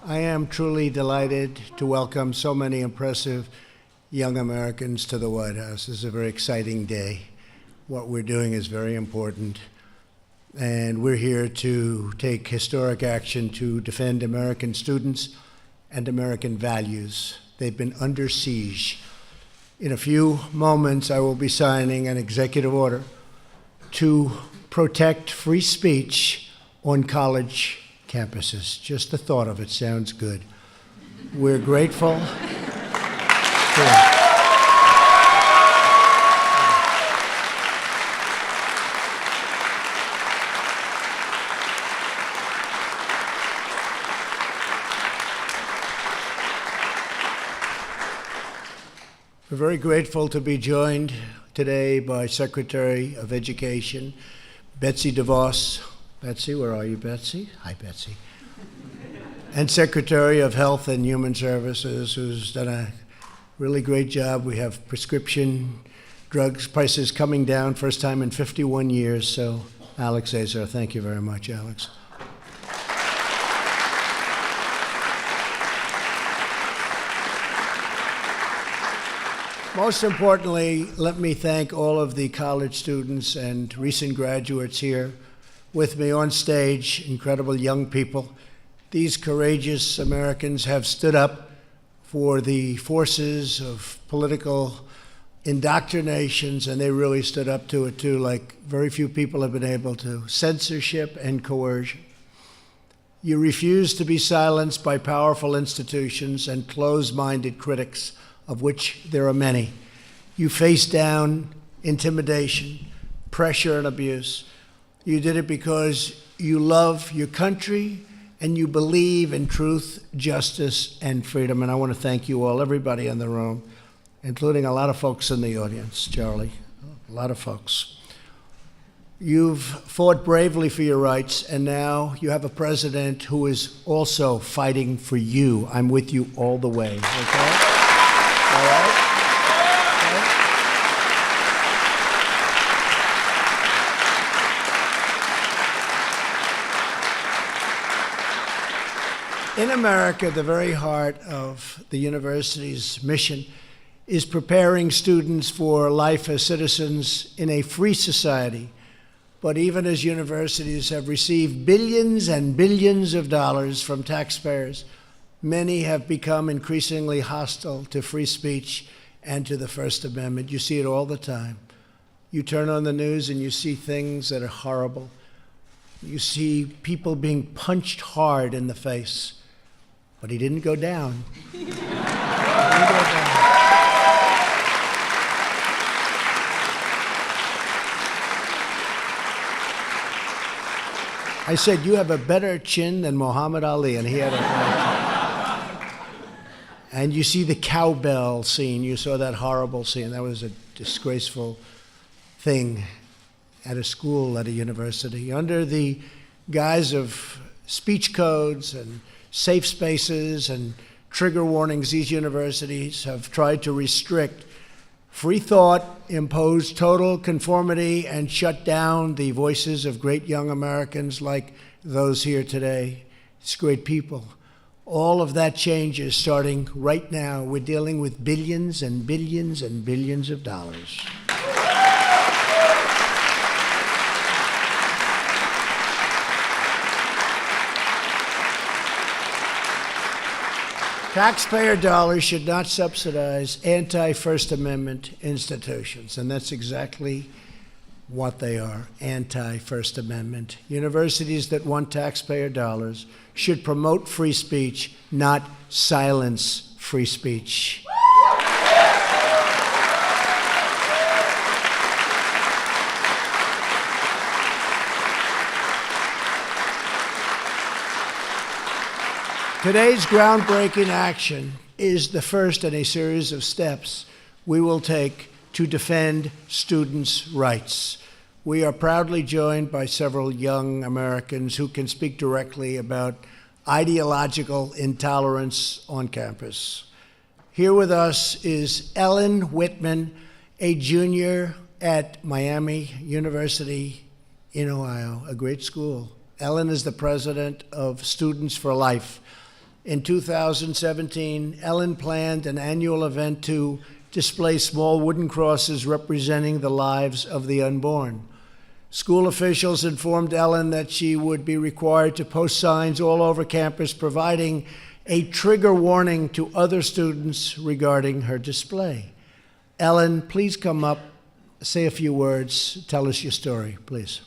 I am truly delighted to welcome so many impressive young Americans to the White House. This is a very exciting day. What we're doing is very important, and we're here to take historic action to defend American students and American values. They've been under siege. In a few moments, I will be signing an executive order to protect free speech on college campuses. Just the thought of it sounds good. We're grateful. We're very grateful to be joined today by Secretary of Education, Betsy DeVos. Betsy, where are you, Betsy? Hi, Betsy. And Secretary of Health and Human Services, who's done a really great job. We have prescription drugs prices coming down, first time in 51 years. So, Alex Azar, thank you very much, Alex. Most importantly, let me thank all of the college students and recent graduates here with me on stage, incredible young people. These courageous Americans have stood up for the forces of political indoctrinations, and they really stood up to it too, like very few people have been able to. Censorship and coercion. You refuse to be silenced by powerful institutions and closed-minded critics, of which there are many. You face down intimidation, pressure, and abuse. You did it because you love your country and you believe in truth, justice, and freedom. And I want to thank you all, everybody in the room, including a lot of folks in the audience, Charlie, a lot of folks. You've fought bravely for your rights, and now you have a president who is also fighting for you. I'm with you all the way, okay? All right? In America, the very heart of the university's mission is preparing students for life as citizens in a free society. But even as universities have received billions and billions of dollars from taxpayers, many have become increasingly hostile to free speech and to the First Amendment. You see it all the time. You turn on the news and you see things that are horrible. You see people being punched hard in the face. But he didn't go down. He didn't go down. I said, you have a better chin than Muhammad Ali, and he had a better chin. And you see the cowbell scene. You saw that horrible scene. That was a disgraceful thing at a school, at a university. Under the guise of speech codes and safe spaces and trigger warnings, these universities have tried to restrict free thought, impose total conformity, and shut down the voices of great young Americans like those here today. It's great people. All of that change is starting right now. We're dealing with billions and billions and billions of dollars. Taxpayer dollars should not subsidize anti-First Amendment institutions, and that's exactly what they are, anti-First Amendment. Universities that want taxpayer dollars should promote free speech, not silence free speech. Today's groundbreaking action is the first in a series of steps we will take to defend students' rights. We are proudly joined by several young Americans who can speak directly about ideological intolerance on campus. Here with us is Ellen Whitman, a junior at Miami University in Ohio, a great school. Ellen is the president of Students for Life, In 2017, Ellen planned an annual event to display small wooden crosses representing the lives of the unborn. School officials informed Ellen that she would be required to post signs all over campus providing a trigger warning to other students regarding her display. Ellen, please come up, say a few words, tell us your story, please.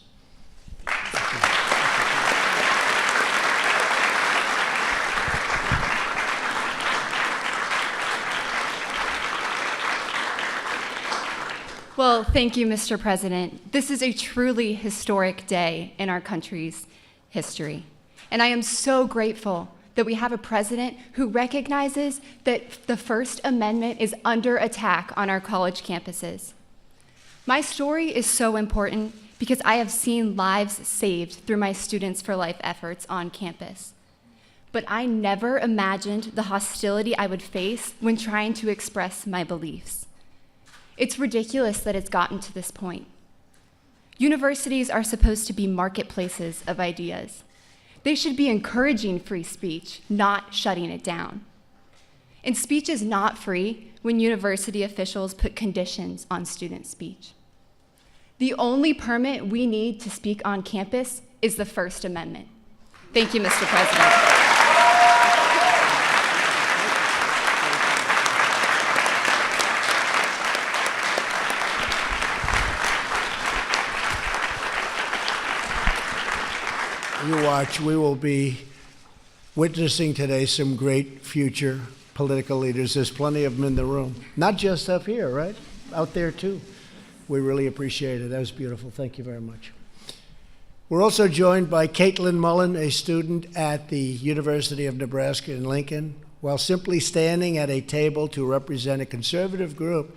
Well, thank you, Mr. President. This is a truly historic day in our country's history. And I am so grateful that we have a president who recognizes that the First Amendment is under attack on our college campuses. My story is so important because I have seen lives saved through my Students for Life efforts on campus. But I never imagined the hostility I would face when trying to express my beliefs. It's ridiculous that it's gotten to this point. Universities are supposed to be marketplaces of ideas. They should be encouraging free speech, not shutting it down. And speech is not free when university officials put conditions on student speech. The only permit we need to speak on campus is the First Amendment. Thank you, Mr. President. You watch, we will be witnessing today some great future political leaders. There's plenty of them in the room. Not just up here, right? Out there too. We really appreciate it. That was beautiful. Thank you very much. We're also joined by Caitlin Mullen, a student at the University of Nebraska in Lincoln. While simply standing at a table to represent a conservative group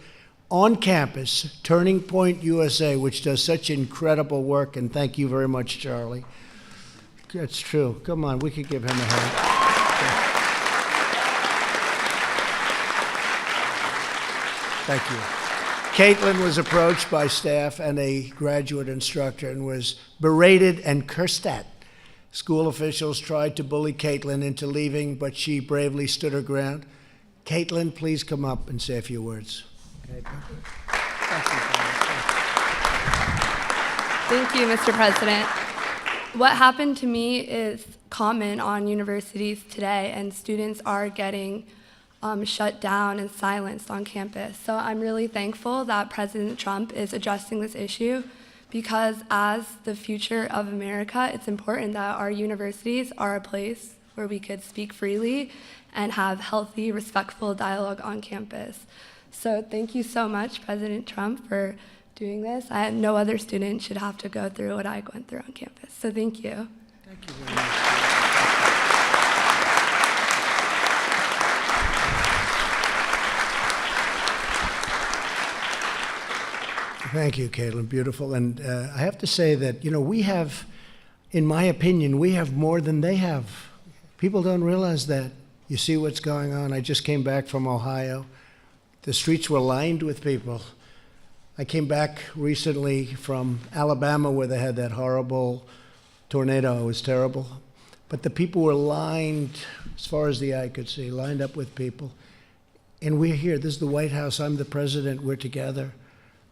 on campus, Turning Point USA, which does such incredible work, and thank you very much, Charlie. That's true. Come on, we could give him a hand. Thank you. Caitlin was approached by staff and a graduate instructor and was berated and cursed at. School officials tried to bully Caitlin into leaving, but she bravely stood her ground. Caitlin, please come up and say a few words. Thank you, Mr. President. What happened to me is common on universities today, and students are getting shut down and silenced on campus. So I'm really thankful that President Trump is addressing this issue, because as the future of America, it's important that our universities are a place where we could speak freely and have healthy, respectful dialogue on campus. So thank you so much, President Trump, for doing this. No other student should have to go through what I went through on campus. So thank you. Thank you very much. Thank you, Caitlin. Beautiful. And I have to say that, we have, in my opinion, we have more than they have. People don't realize that. You see what's going on. I just came back from Ohio. The streets were lined with people. I came back recently from Alabama, where they had that horrible tornado. It was terrible. But the people were lined, as far as the eye could see, lined up with people. And we're here. This is the White House. I'm the president. We're together.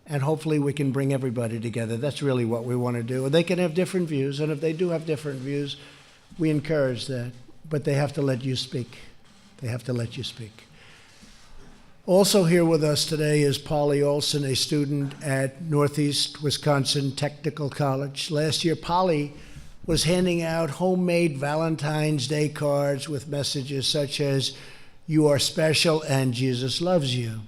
And hopefully we can bring everybody together. That's really what we want to do. And they can have different views. And if they do have different views, we encourage that. But they have to let you speak. They have to let you speak. Also here with us today is Polly Olson, a student at Northeast Wisconsin Technical College. Last year, Polly was handing out homemade Valentine's Day cards with messages such as, "You are special and Jesus loves you."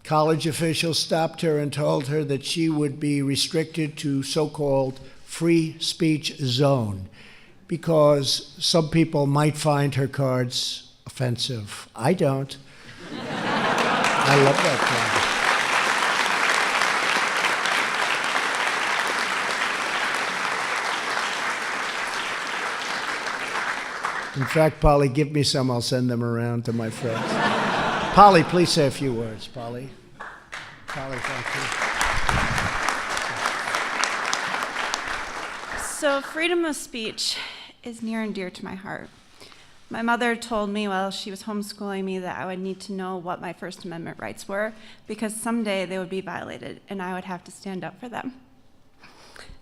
College officials stopped her and told her that she would be restricted to so-called free speech zone because some people might find her cards offensive. I don't. I love that card. In fact, Polly, give me some. I'll send them around to my friends. Polly, please say a few words. Polly. Polly, thank you. So freedom of speech is near and dear to my heart. My mother told me while she was homeschooling me that I would need to know what my First Amendment rights were because someday they would be violated and I would have to stand up for them.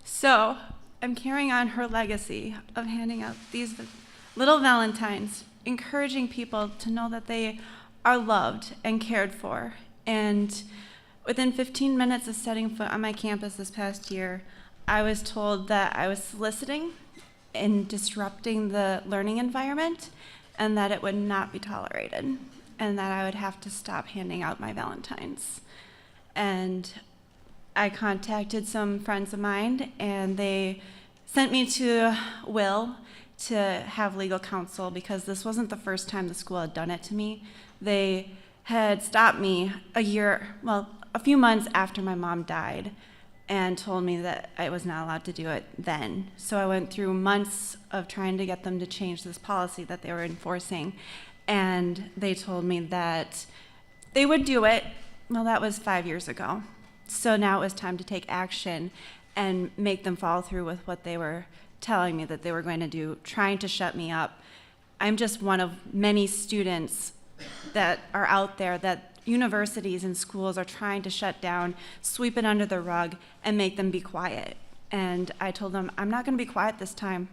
So I'm carrying on her legacy of handing out these little valentines, encouraging people to know that they are loved and cared for. And within 15 minutes of setting foot on my campus this past year, I was told that I was soliciting and disrupting the learning environment and that it would not be tolerated and that I would have to stop handing out my valentines. And I contacted some friends of mine and they sent me to Will to have legal counsel because this wasn't the first time the school had done it to me. They had stopped me a few months after my mom died and told me that I was not allowed to do it then. So I went through months of trying to get them to change this policy that they were enforcing. And they told me that they would do it. Well, that was 5 years ago. So now it was time to take action and make them follow through with what they were telling me that they were going to do, trying to shut me up. I'm just one of many students that are out there that universities and schools are trying to shut down, sweep it under the rug, and make them be quiet. And I told them, I'm not going to be quiet this time.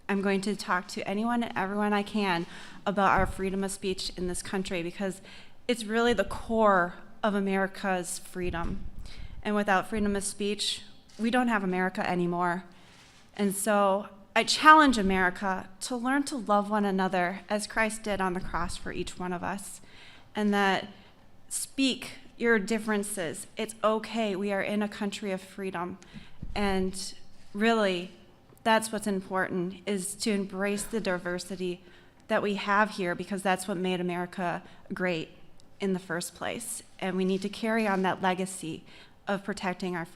I'm going to talk to anyone and everyone I can about our freedom of speech in this country because it's really the core of America's freedom. And without freedom of speech, we don't have America anymore. And so I challenge America to learn to love one another as Christ did on the cross for each one of us, and that speak your differences. It's okay. We are in a country of freedom. And really, that's what's important, is to embrace the diversity that we have here because that's what made America great in the first place. And we need to carry on that legacy of protecting our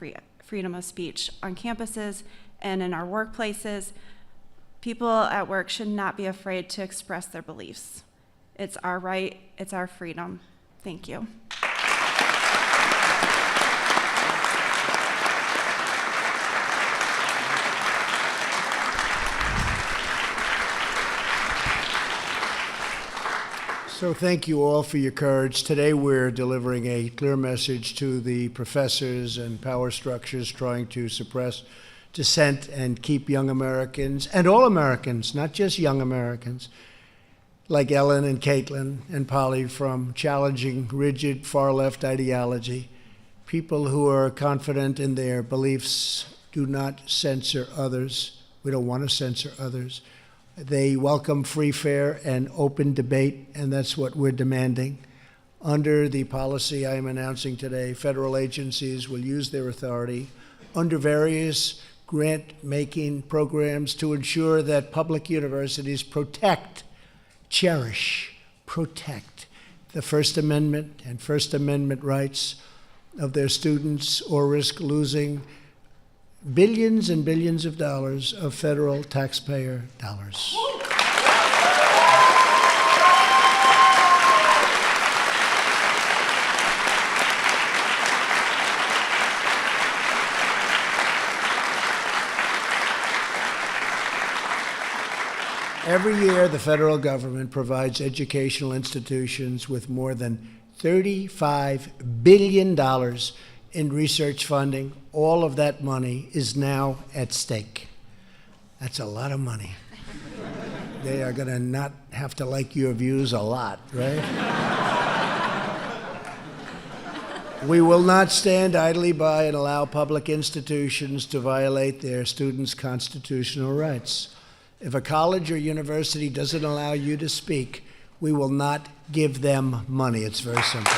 freedom of speech on campuses and in our workplaces. People at work should not be afraid to express their beliefs. It's our right, it's our freedom. Thank you. So thank you all for your courage. Today we're delivering a clear message to the professors and power structures trying to suppress dissent and keep young Americans, and all Americans, not just young Americans, like Ellen and Caitlin and Polly, from challenging rigid far-left ideology. People who are confident in their beliefs do not censor others. We don't want to censor others. They welcome free, fair, and open debate, and that's what we're demanding. Under the policy I am announcing today, federal agencies will use their authority under various grant-making programs to ensure that public universities cherish the First Amendment and First Amendment rights of their students, or risk losing billions and billions of dollars of federal taxpayer dollars. Every year, the federal government provides educational institutions with more than $35 billion in research funding. All of that money is now at stake. That's a lot of money. They are going to not have to like your views a lot, right? We will not stand idly by and allow public institutions to violate their students' constitutional rights. If a college or university doesn't allow you to speak, we will not give them money. It's very simple.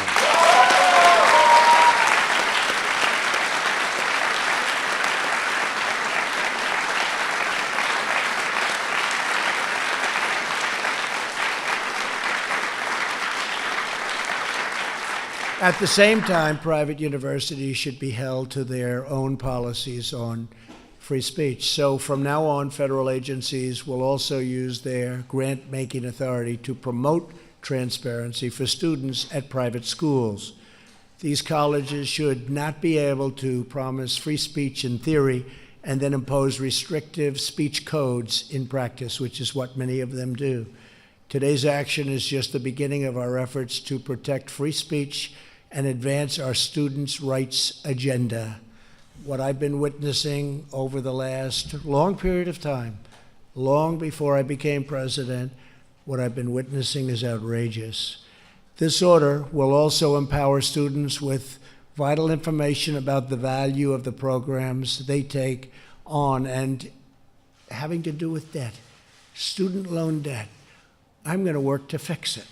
At the same time, private universities should be held to their own policies on free speech. So from now on, federal agencies will also use their grant-making authority to promote transparency for students at private schools. These colleges should not be able to promise free speech in theory and then impose restrictive speech codes in practice, which is what many of them do. Today's action is just the beginning of our efforts to protect free speech and advance our students' rights agenda. What I've been witnessing over the last long period of time, long before I became president, what I've been witnessing is outrageous. This order will also empower students with vital information about the value of the programs they take on and having to do with debt, student loan debt. I'm going to work to fix it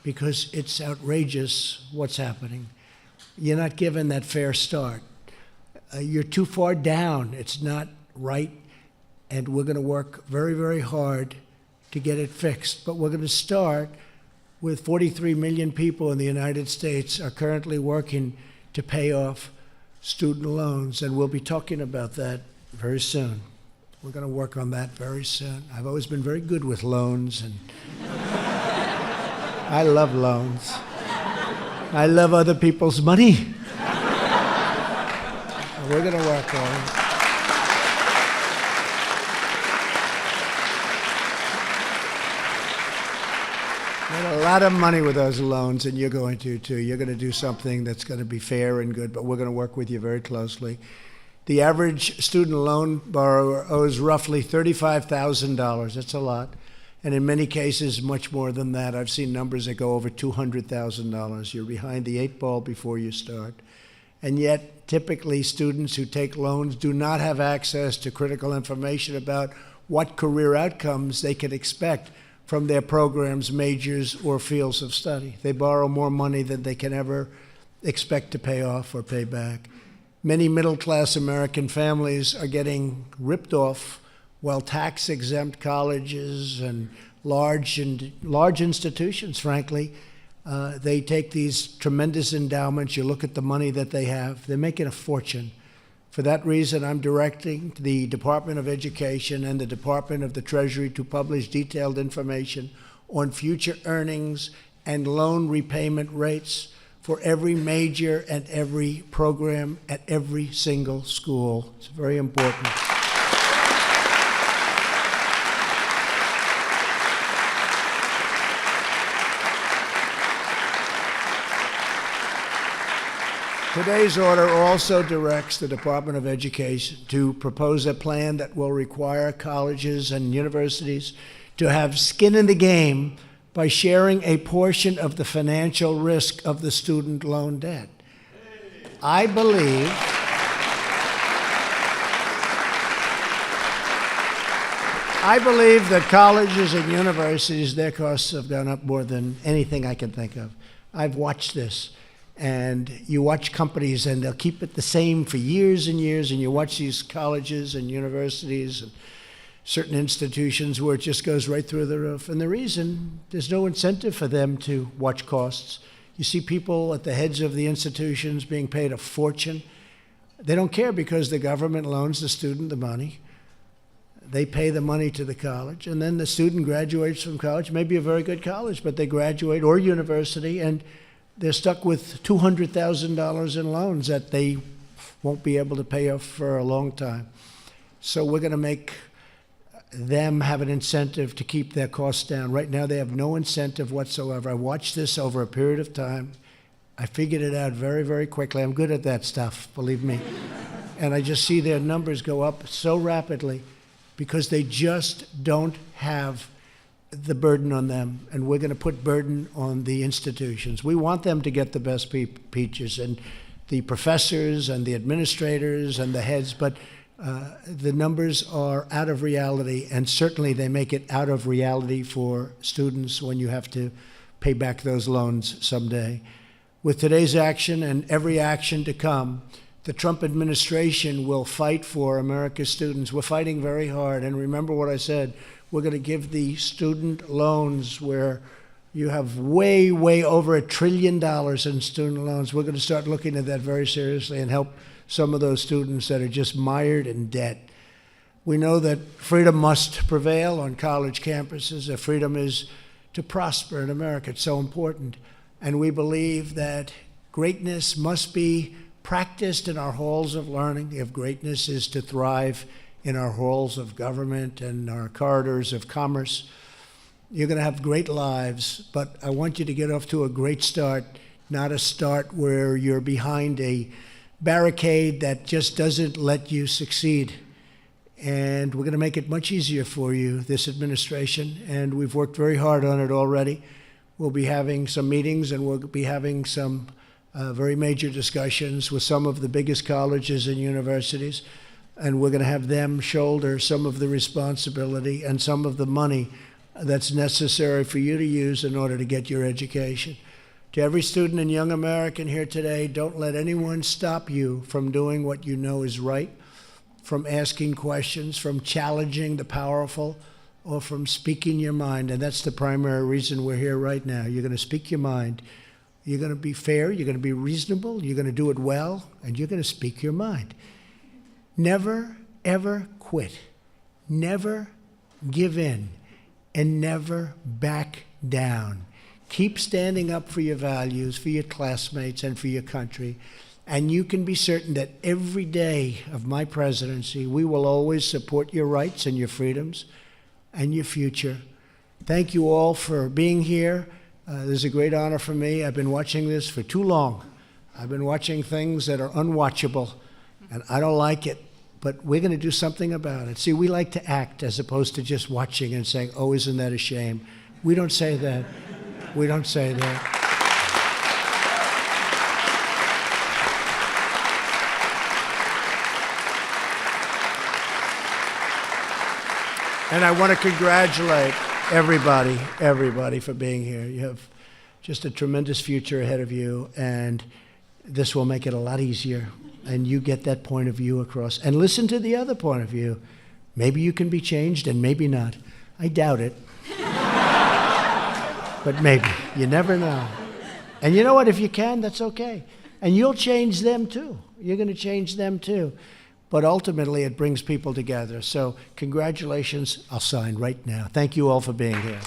because it's outrageous what's happening. You're not given that fair start. You're too far down. It's not right. And we're going to work very, very hard to get it fixed. But we're going to start with 43 million people in the United States are currently working to pay off student loans. And we'll be talking about that very soon. We're going to work on that very soon. I've always been very good with loans, and I love loans. I love other people's money. We're going to work on it. Made a lot of money with those loans, and you're going to too. You're going to do something that's going to be fair and good, but we're going to work with you very closely. The average student loan borrower owes roughly $35,000. That's a lot. And in many cases, much more than that. I've seen numbers that go over $200,000. You're behind the eight ball before you start. And yet, typically, students who take loans do not have access to critical information about what career outcomes they can expect from their programs, majors, or fields of study. They borrow more money than they can ever expect to pay off or pay back. Many middle-class American families are getting ripped off, while tax-exempt colleges and large institutions, frankly, they take these tremendous endowments. You look at the money that they have, they're making a fortune. For that reason, I'm directing the Department of Education and the Department of the Treasury to publish detailed information on future earnings and loan repayment rates for every major and every program at every single school. It's very important. Today's order also directs the Department of Education to propose a plan that will require colleges and universities to have skin in the game by sharing a portion of the financial risk of the student loan debt. I believe that colleges and universities, their costs have gone up more than anything I can think of. I've watched this. And you watch companies, and they'll keep it the same for years and years, and you watch these colleges and universities and certain institutions where it just goes right through the roof. And the reason, there's no incentive for them to watch costs. You see people at the heads of the institutions being paid a fortune. They don't care because the government loans the student the money. They pay the money to the college, and then the student graduates from college, maybe a very good college, but they graduate, or university, and they're stuck with $200,000 in loans that they won't be able to pay off for a long time. So we're going to make them have an incentive to keep their costs down. Right now, they have no incentive whatsoever. I watched this over a period of time. I figured it out very, very quickly. I'm good at that stuff, believe me. And I just see their numbers go up so rapidly because they just don't have the burden on them, and we're going to put burden on the institutions. We want them to get the best peaches, and the professors and the administrators and the heads, but the numbers are out of reality, and certainly they make it out of reality for students when you have to pay back those loans someday. With today's action and every action to come, the Trump administration will fight for America's students. We're fighting very hard, and remember what I said, we're going to give the student loans where you have way, way over $1 trillion in student loans. We're going to start looking at that very seriously and help some of those students that are just mired in debt. We know that freedom must prevail on college campuses. That freedom is to prosper in America. It's so important. And we believe that greatness must be practiced in our halls of learning. If greatness is to thrive in our halls of government and our corridors of commerce, You're going to have great lives, but I want you to get off to a great start, not a start where you're behind a barricade that just doesn't let you succeed. And we're going to make it much easier for you, this administration, and we've worked very hard on it already. We'll be having some meetings, and we'll be having some very major discussions with some of the biggest colleges and universities, and we're going to have them shoulder some of the responsibility and some of the money that's necessary for you to use in order to get your education. To every student and young American here today, don't let anyone stop you from doing what you know is right, from asking questions, from challenging the powerful, or from speaking your mind. And that's the primary reason we're here right now. You're going to speak your mind. You're going to be fair, you're going to be reasonable, you're going to do it well, and you're going to speak your mind. Never, ever quit. Never give in, and never back down. Keep standing up for your values, for your classmates, and for your country. And you can be certain that every day of my presidency, we will always support your rights and your freedoms and your future. Thank you all for being here. This is a great honor for me. I've been watching this for too long. I've been watching things that are unwatchable, and I don't like it, but we're going to do something about it. See, we like to act as opposed to just watching and saying, oh, isn't that a shame? We don't say that. We don't say that. And I want to congratulate everybody for being here. You have just a tremendous future ahead of you, and this will make it a lot easier. And you get that point of view across. And listen to the other point of view. Maybe you can be changed and maybe not. I doubt it. But maybe. You never know. And you know what? If you can, that's okay. And you'll change them too. You're going to change them too. But ultimately, it brings people together. So congratulations. I'll sign right now. Thank you all for being here.